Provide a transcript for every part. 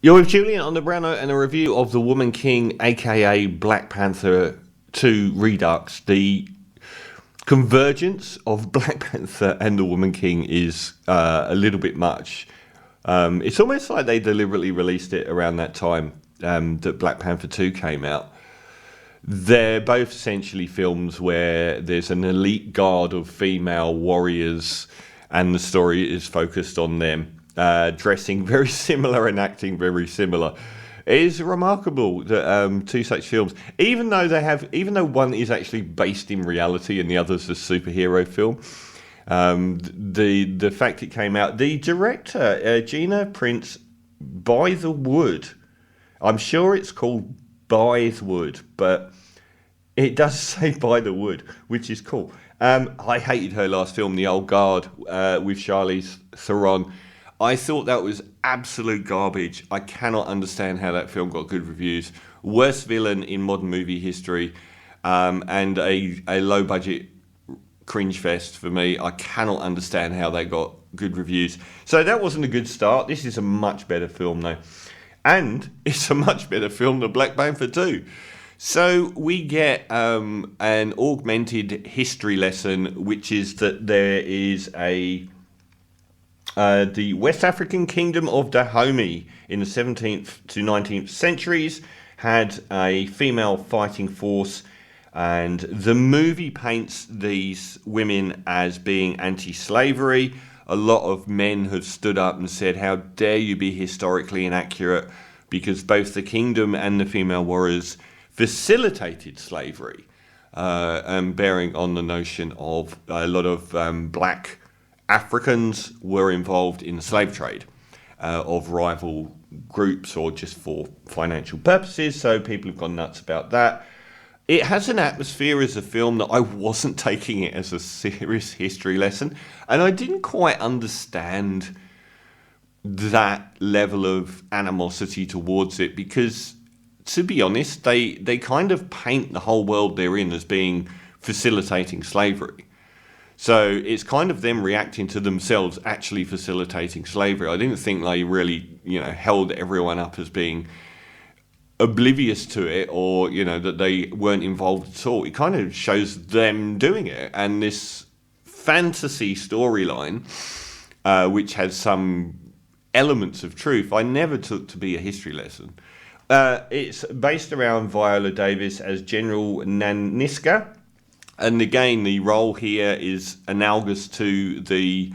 You're with Julian on the Brown Note and a review of The Woman King, aka Black Panther 2 Redux. The convergence of Black Panther and The Woman King is a little bit much. It's almost like they deliberately released it around that time that Black Panther 2 came out. They're both essentially films where there's an elite guard of female warriors and the story is focused on them. Dressing very similar and acting very similar. It is remarkable that two such films, even though one is actually based in reality and the other's a superhero film, the fact it came out, the director Gina Prince Bythewood, I'm sure it's called Bythewood, but it does say Bythewood, which is cool. I hated her last film, The Old Guard, with Charlize Theron. I thought that was absolute garbage. I cannot understand how that film got good reviews. Worst villain in modern movie history, and a low-budget cringe fest for me. I cannot understand how they got good reviews. So that wasn't a good start. This is a much better film, though. And it's a much better film than Black Panther 2. So we get an augmented history lesson, which is that there is the West African kingdom of Dahomey in the 17th to 19th centuries had a female fighting force, and the movie paints these women as being anti-slavery. A lot of men have stood up and said, how dare you be historically inaccurate, because both the kingdom and the female warriors facilitated slavery, and bearing on the notion of a lot of black Africans were involved in the slave trade of rival groups or just for financial purposes, so people have gone nuts about that. It has an atmosphere as a film that I wasn't taking it as a serious history lesson, and I didn't quite understand that level of animosity towards it because, to be honest, they kind of paint the whole world they're in as being facilitating slavery. So it's kind of them reacting to themselves actually facilitating slavery. I didn't think they really, held everyone up as being oblivious to it, or, that they weren't involved at all. It kind of shows them doing it. And this fantasy storyline, which has some elements of truth, I never took to be a history lesson. It's based around Viola Davis as General Nanisca. And again, the role here is analogous to the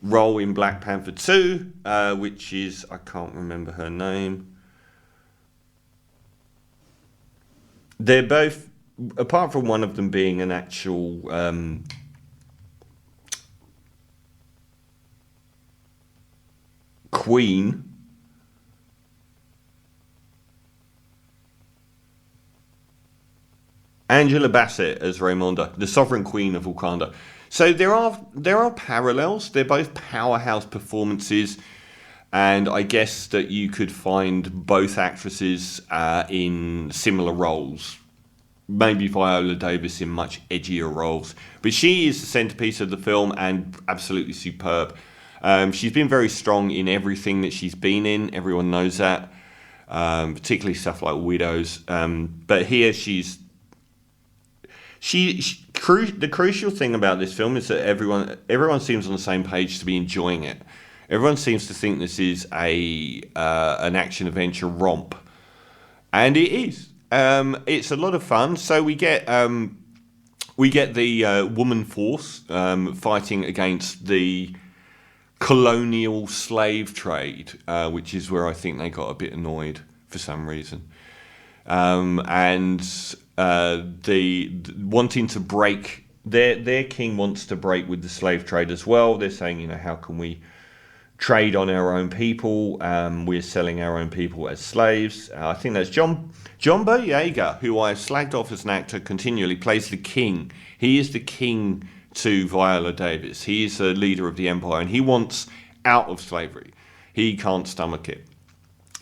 role in Black Panther 2, which is, I can't remember her name. They're both, apart from one of them being an actual queen, Angela Bassett as Raymonda, the Sovereign Queen of Wakanda. So there are parallels. They're both powerhouse performances, and I guess that you could find both actresses in similar roles. Maybe Viola Davis in much edgier roles, but she is the centerpiece of the film and absolutely superb. She's been very strong in everything that she's been in. Everyone knows that, particularly stuff like Widows. But here the crucial thing about this film is that everyone seems on the same page to be enjoying it. Everyone seems to think this is an action adventure romp, and it is. It's a lot of fun. So we get the woman force fighting against the colonial slave trade, which is where I think they got a bit annoyed for some reason, and the wanting to break, their king wants to break with the slave trade as well. They're saying, how can we trade on our own people? We're selling our own people as slaves. I think that's John Boyega, who I've slagged off as an actor continually, plays the king. He is the king to Viola Davis. He is the leader of the empire, and he wants out of slavery. He can't stomach it.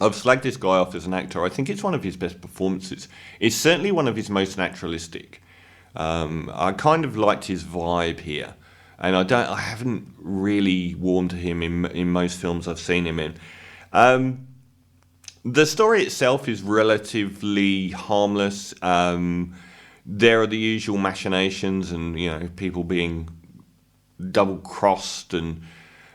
I've slagged this guy off as an actor. I think it's one of his best performances. It's certainly one of his most naturalistic. I kind of liked his vibe here, and I haven't really warmed to him in most films I've seen him in. The story itself is relatively harmless. There are the usual machinations and, people being double crossed, and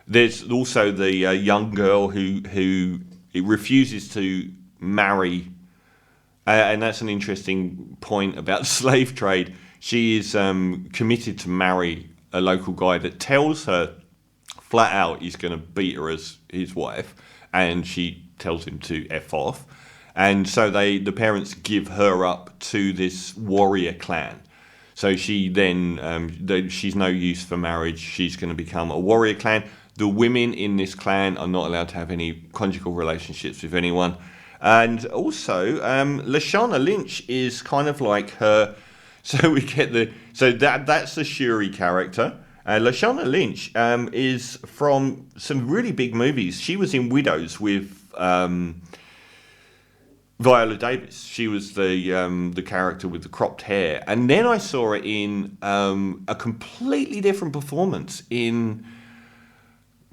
there's also the young girl who refuses to marry, and that's an interesting point about slave trade. She is committed to marry a local guy that tells her flat out he's going to beat her as his wife, and she tells him to F off. And so the parents give her up to this warrior clan. So she then, she's no use for marriage. She's going to become a warrior clan. The women in this clan are not allowed to have any conjugal relationships with anyone. And also, Lashana Lynch is kind of like her. So we get that's the Shuri character. Lashana Lynch is from some really big movies. She was in Widows with Viola Davis. She was the character with the cropped hair. And then I saw her in a completely different performance in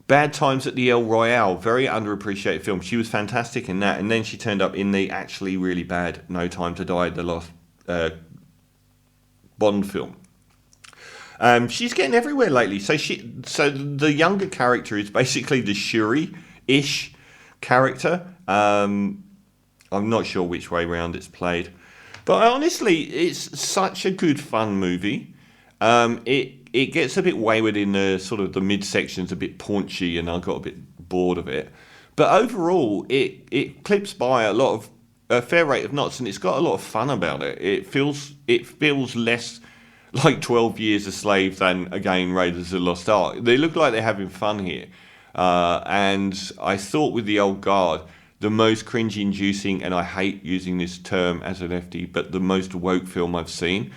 Bad Times at the El Royale, very underappreciated film. She was fantastic in that. And then she turned up in the actually really bad No Time to Die, the last Bond film. She's getting everywhere lately. So the younger character is basically the Shuri-ish character. I'm not sure which way round it's played, but honestly, it's such a good fun movie. It gets a bit wayward in the sort of the midsections, a bit paunchy, and I got a bit bored of it. But overall, it clips by a fair rate of knots, and it's got a lot of fun about it. It feels less like 12 Years a Slave than, again, Raiders of the Lost Ark. They look like they're having fun here. And I thought with The Old Guard, the most cringe-inducing, and I hate using this term as an FD, but the most woke film I've seen,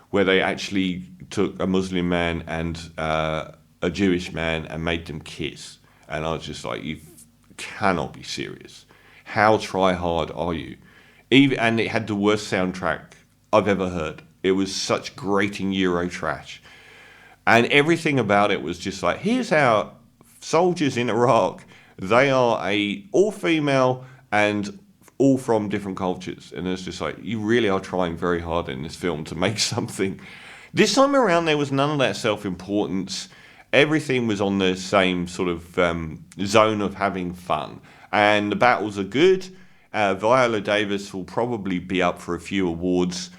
where they actually took a Muslim man and a Jewish man and made them kiss. And I was just like, you cannot be serious. How try-hard are you? And it had the worst soundtrack I've ever heard. It was such grating Euro trash. And everything about it was just like, here's how soldiers in Iraq, they are all-female and all from different cultures. And it's just like, you really are trying very hard in this film to make something. This time around, there was none of that self-importance. Everything was on the same sort of zone of having fun. And the battles are good. Viola Davis will probably be up for a few awards,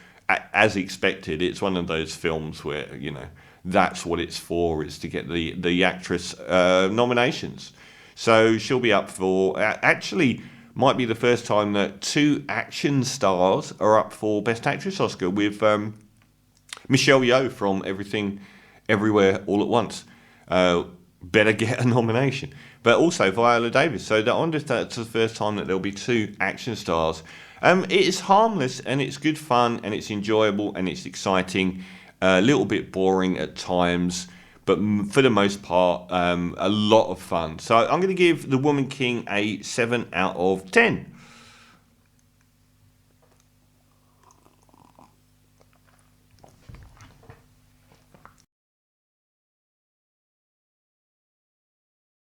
as expected. It's one of those films where, that's what it's for. It's to get the actress nominations. So she'll be up for, actually, might be the first time that two action stars are up for Best Actress Oscar, with Michelle Yeoh from Everything, Everywhere, All at Once. Better get a nomination. But also Viola Davis. So I wonder if that's the first time that there'll be two action stars. It is harmless, and it's good fun, and it's enjoyable, and it's exciting. A little bit boring at times, but for the most part, a lot of fun. So I'm going to give The Woman King a 7 out of 10.